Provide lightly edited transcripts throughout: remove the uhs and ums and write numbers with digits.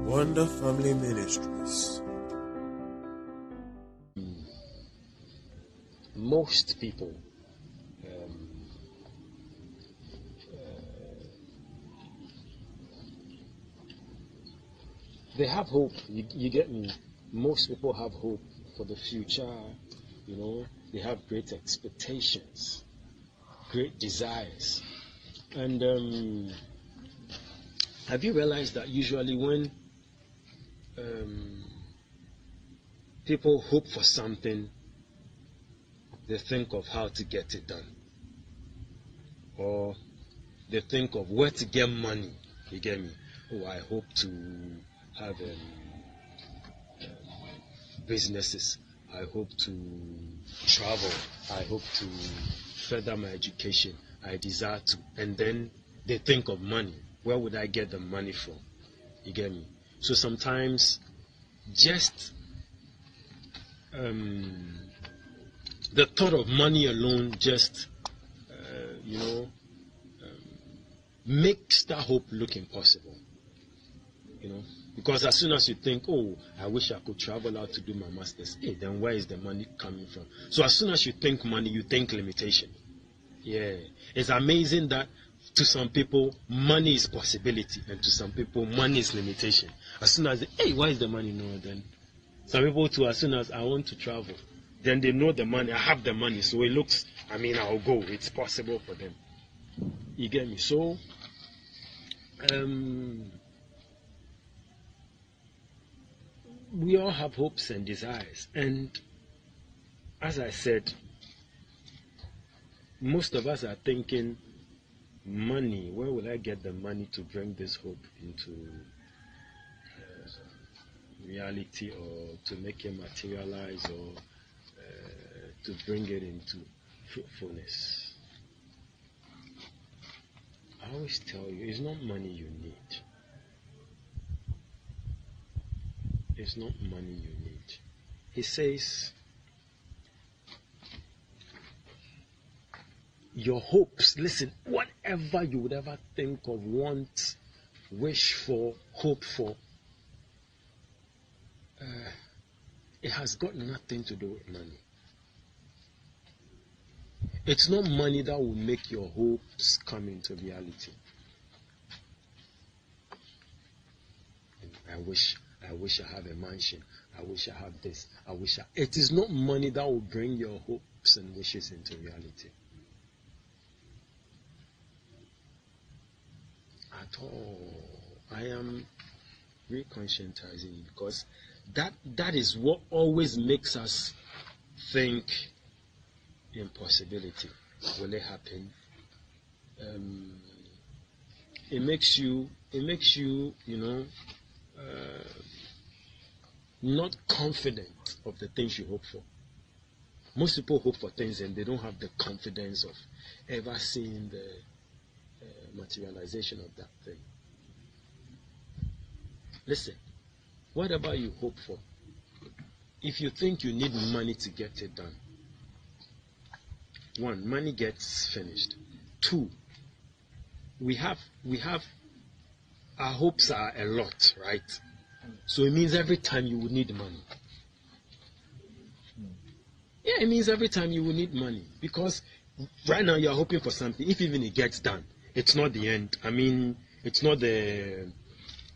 WonderFamily Ministries. Most people they have hope. You get me? Most people have hope for the future. You know, they have great expectations, great desires. And have you realized that usually when people hope for something, they think of how to get it done, or they think of where to get money. You get me? Oh, I hope to have businesses. I hope to travel. I hope to further my education. I desire to. And then they think of money. Where would I get the money from? You get me? So sometimes just the thought of money alone just, makes that hope look impossible. You know, because as soon as you think, oh, I wish I could travel out to do my master's, hey, then where is the money coming from? So as soon as you think money, you think limitation. Yeah, it's amazing that to some people, money is possibility, and to some people, money is limitation. As soon as, hey, why is the money? No, then some people too, as soon as I want to travel, then they know the money, I have the money, so it looks, I'll go, it's possible for them. You get me? So, we all have hopes and desires, and as I said, most of us are thinking, money, where will I get the money to bring this hope into reality, or to make it materialize, or to bring it into fruitfulness? I always tell you, it's not money you need. It's not money you need. He says, your hopes, listen, whatever you would ever think of, want, wish for, hope for, it has got nothing to do with money. It's not money that will make your hopes come into reality. I wish I have a mansion. I wish I have this. It is not money that will bring your hopes and wishes into reality. At all. I am reconscientizing you, because that is what always makes us think impossibility. Will it happen? It makes you not confident of the things you hope for. Most people hope for things and they don't have the confidence of ever seeing the materialization of that thing. Listen, whatever you hope for, if you think you need money to get it done, 1, money gets finished. 2, we have our hopes are a lot, right? So it means every time you would need money. Yeah, it means every time you will need money, because right now you are hoping for something. If even it gets done, it's not the end. It's not the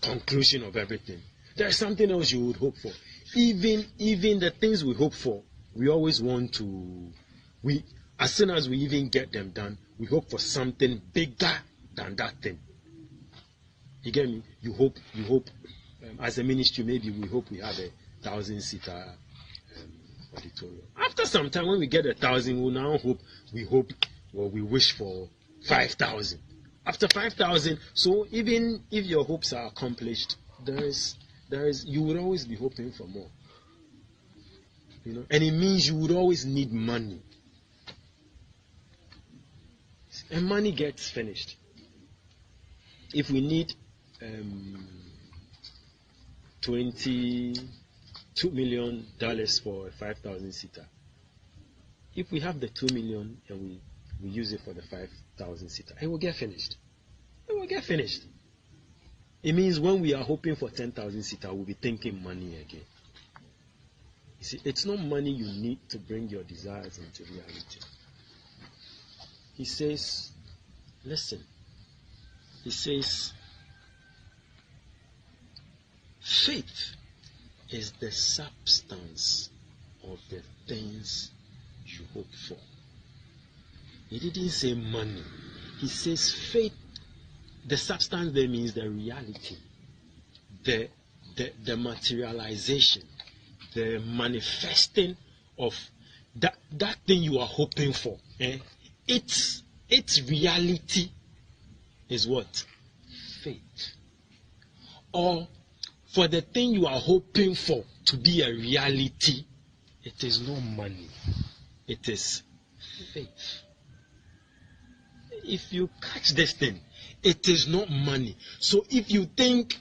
conclusion of everything. There's something else you would hope for. Even the things we hope for, we always want to. As soon as we even get them done, we hope for something bigger than that thing. You get me? You hope. As a ministry, maybe we hope we have 1,000-seater auditorium. After some time, when we get 1,000, we now we wish for 5,000. After 5,000, so even if your hopes are accomplished, there is you would always be hoping for more. You know, and it means you would always need money. And money gets finished. If we need $22 million for a 5,000-seater, if we have the 2 million and we use it for the 5,000-seater, it will get finished. It It means when we are hoping for 10,000 seater, we'll be thinking money again. You see, it's not money you need to bring your desires into reality. He says, listen, he says, faith is the substance of the things you hope for. He didn't say money. He says faith, the substance there means the reality, the materialization, the manifesting of that thing you are hoping for. Its reality is what? Faith. Or for the thing you are hoping for to be a reality, it is not money. It is faith. If you catch this thing, it is not money. So if you think,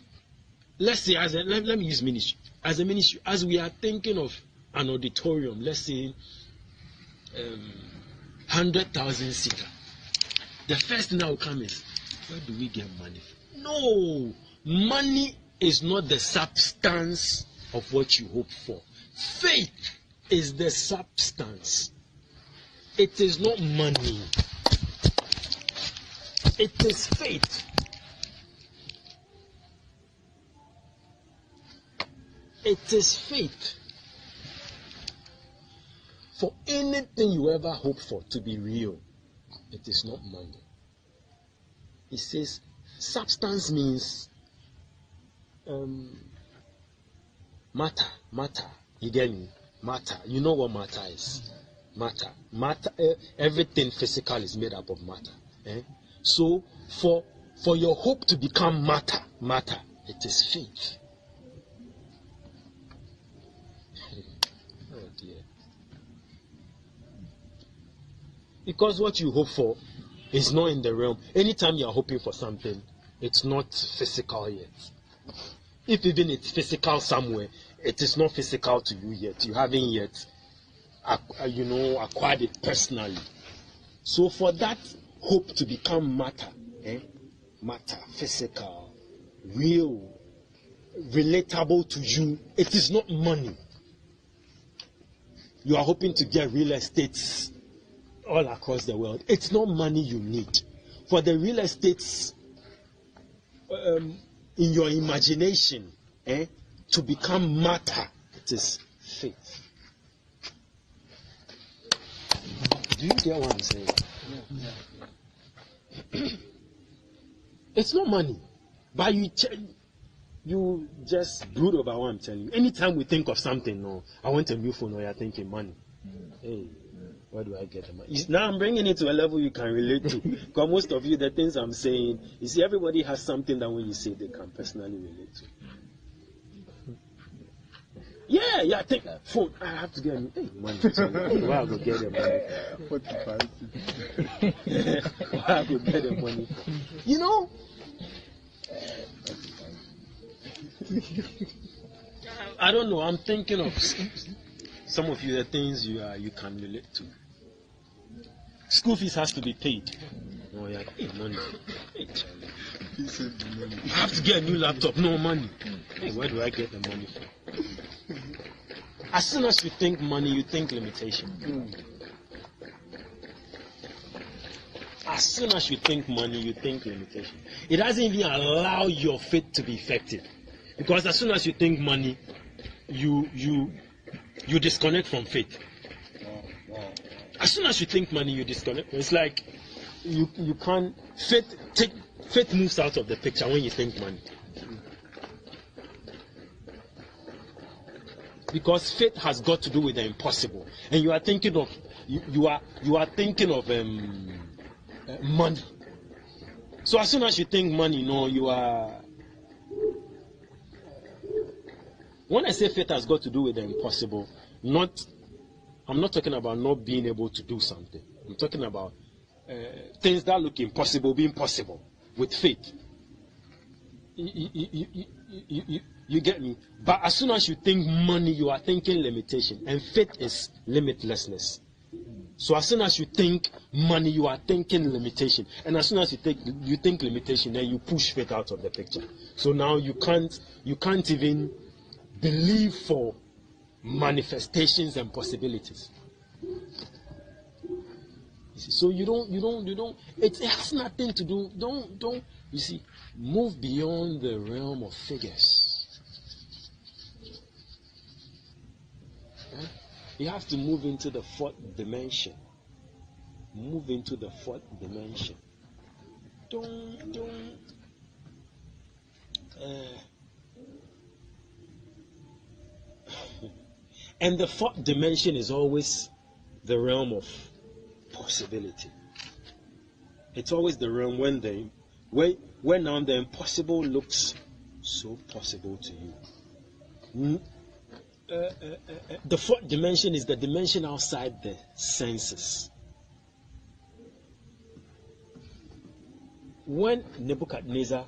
let's say, let me use ministry. As a ministry, as we are thinking of an auditorium, let's say 100,000 seater, the first thing that will come is, where do we get money from? No, money is not the substance of what you hope for. Faith is the substance. It is not money. It is faith. It is faith. For anything you ever hope for to be real, it is not money. It says substance means matter. You get me? Matter. You know what matter is? Matter. Everything physical is made up of matter. So for your hope to become matter, it is faith. Oh dear. Because what you hope for is not in the realm. Anytime you are hoping for something, it's not physical yet. If even it's physical somewhere, it is not physical to you yet. You haven't yet, acquired it personally. So for that hope to become matter, matter, physical, real, relatable to you, it is not money. You are hoping to get real estates all across the world. It's not money you need. For the real estates in your imagination to become matter, it is faith. Do you get what I'm saying? Yeah. It's not money, but you just brood over what I'm telling you. Anytime we think of something, no, I want a new phone, or you're thinking money. Hey, where do I get the money? Now I'm bringing it to a level you can relate to. Because most of you, the things I'm saying, you see, everybody has something that when you say they can personally relate to. Yeah, I think phone. I have to get a new money. Where I go get the money? Where I go get the money? You know. I don't know. I'm thinking of some of you, the things you can relate to. School fees has to be paid. Oh yeah, hey, money. Hey, I have to get a new laptop. No money. Hey, where do I get the money from? As soon as you think money, you think limitation. As soon as you think money, you think limitation. It doesn't even allow your faith to be effective. Because as soon as you think money, you disconnect from faith. As soon as you think money, you disconnect. It's like you can't faith moves out of the picture when you think money. Because faith has got to do with the impossible, and you are thinking of you are thinking of money. So as soon as you think money, you are. When I say faith has got to do with the impossible, I'm not talking about not being able to do something. I'm talking about things that look impossible being possible with faith. You get me? But as soon as you think money, you are thinking limitation. And faith is limitlessness. So as soon as you think money, you are thinking limitation. And as soon as you think limitation, then you push faith out of the picture. So now you can't even believe for manifestations and possibilities. You see, so you don't. It has nothing to do. Don't. You see, move beyond the realm of figures. Right? You have to move into the fourth dimension. Move into the fourth dimension. And the fourth dimension is always the realm of possibility. It's always the realm when now the impossible looks so possible to you. The fourth dimension is the dimension outside the senses. When Nebuchadnezzar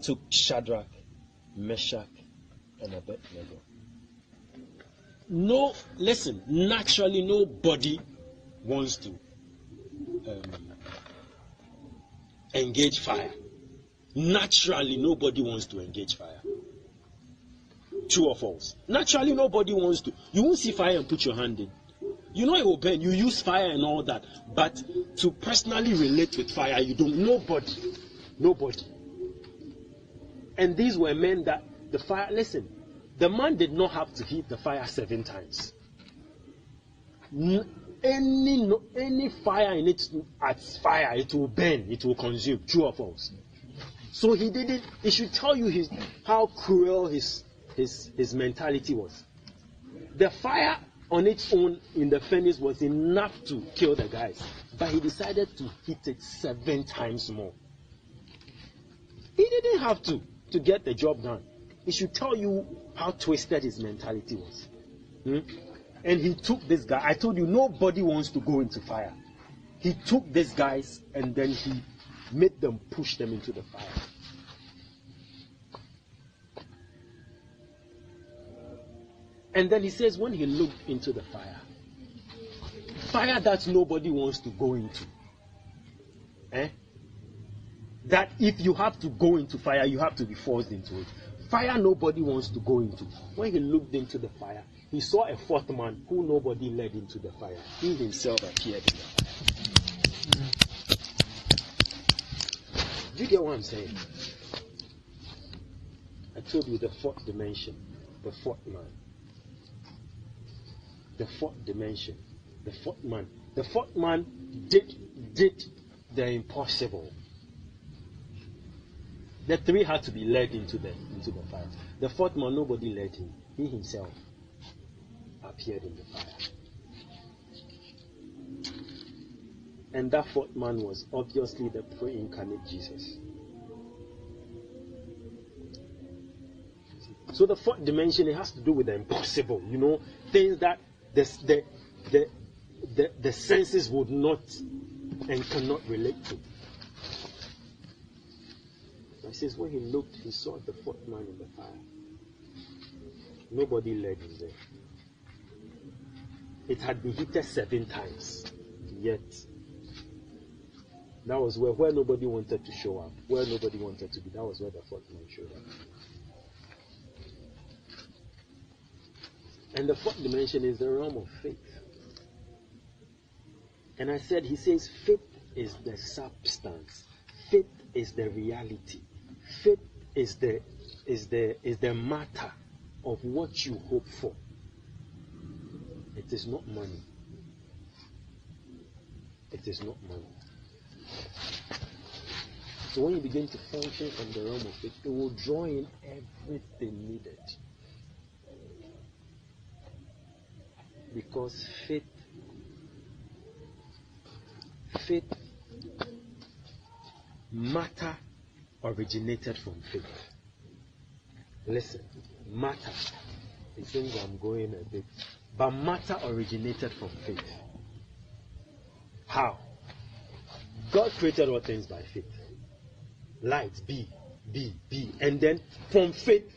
took Shadrach, Meshach, and Abednego, naturally nobody wants to engage fire. Naturally nobody wants to engage fire. True or false? Naturally nobody wants to. You won't see fire and put your hand in. You know it will burn. You use fire and all that. But to personally relate with fire, you don't. Nobody. And these were men that the fire, listen, the man did not have to heat the fire 7 times. Any fire in it, as fire, it will burn, it will consume. True or false? So he didn't. It should tell you how cruel his mentality was. The fire on its own in the furnace was enough to kill the guys, but he decided to heat it 7 times more. He didn't have to get the job done. It should tell you how twisted his mentality was. And he took this guy. I told you nobody wants to go into fire. He took these guys and then he made them push them into the fire. And then he says when he looked into the fire that nobody wants to go into, that if you have to go into fire, you have to be forced into it. Fire nobody wants to go into. When he looked into the fire, he saw a fourth man who nobody led into the fire. He himself appeared in the fire. Do you get what I'm saying? I told you the fourth dimension, the fourth man. The fourth dimension, the fourth man. The fourth man did the impossible. The 3 had to be led into the fire. The fourth man, nobody led him. He himself appeared in the fire. And that fourth man was obviously the pre-incarnate Jesus. So the fourth dimension, it has to do with the impossible, things that the senses would not and cannot relate to. He says when he looked, he saw the fourth man in the fire. Nobody led him there. It had been heated 7 times. Yet, that was where nobody wanted to show up. Where nobody wanted to be. That was where the fourth man showed up. And the fourth dimension is the realm of faith. And I said, he says, faith is the substance. Faith is the reality. Faith is the matter of what you hope for. It is not money. It is not money. So when you begin to function from the realm of faith, it will draw in everything needed. Because faith matter originated from faith. Listen, matter. It seems I'm going a bit, but matter originated from faith. How? God created all things by faith. Light, be, and then from faith,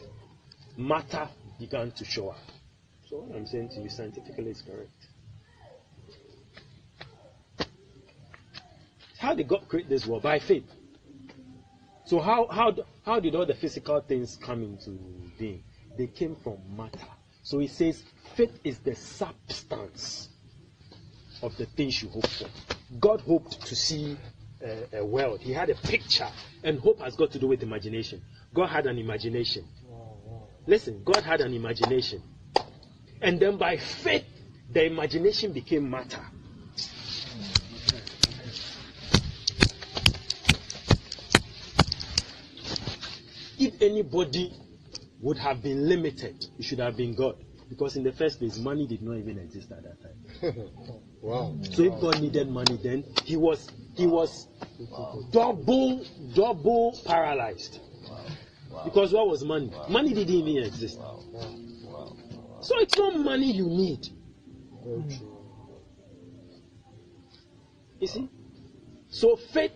matter began to show up. So what I'm saying to you scientifically is correct. How did God create this world? By faith. So how did all the physical things come into being? They came from matter. So he says faith is the substance of the things you hope for. God hoped to see a world. He had a picture, and hope has got to do with imagination. God had an imagination. Listen, God had an imagination. And then by faith, the imagination became matter. If anybody would have been limited, it should have been God. Because in the first place, money did not even exist at that time. Wow. So if God needed money, then he was double paralyzed. Because what was money? Money didn't even exist. So it's not money you need. You see? So faith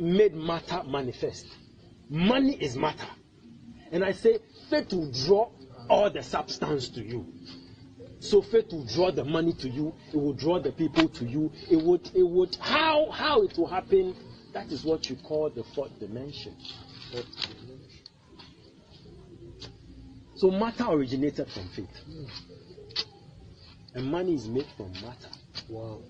made matter manifest. Money is matter. And I say faith will draw all the substance to you. So faith will draw the money to you, it will draw the people to you. It would how it will happen, that is what you call the fourth dimension. So matter originated from faith. And money is made from matter. Wow.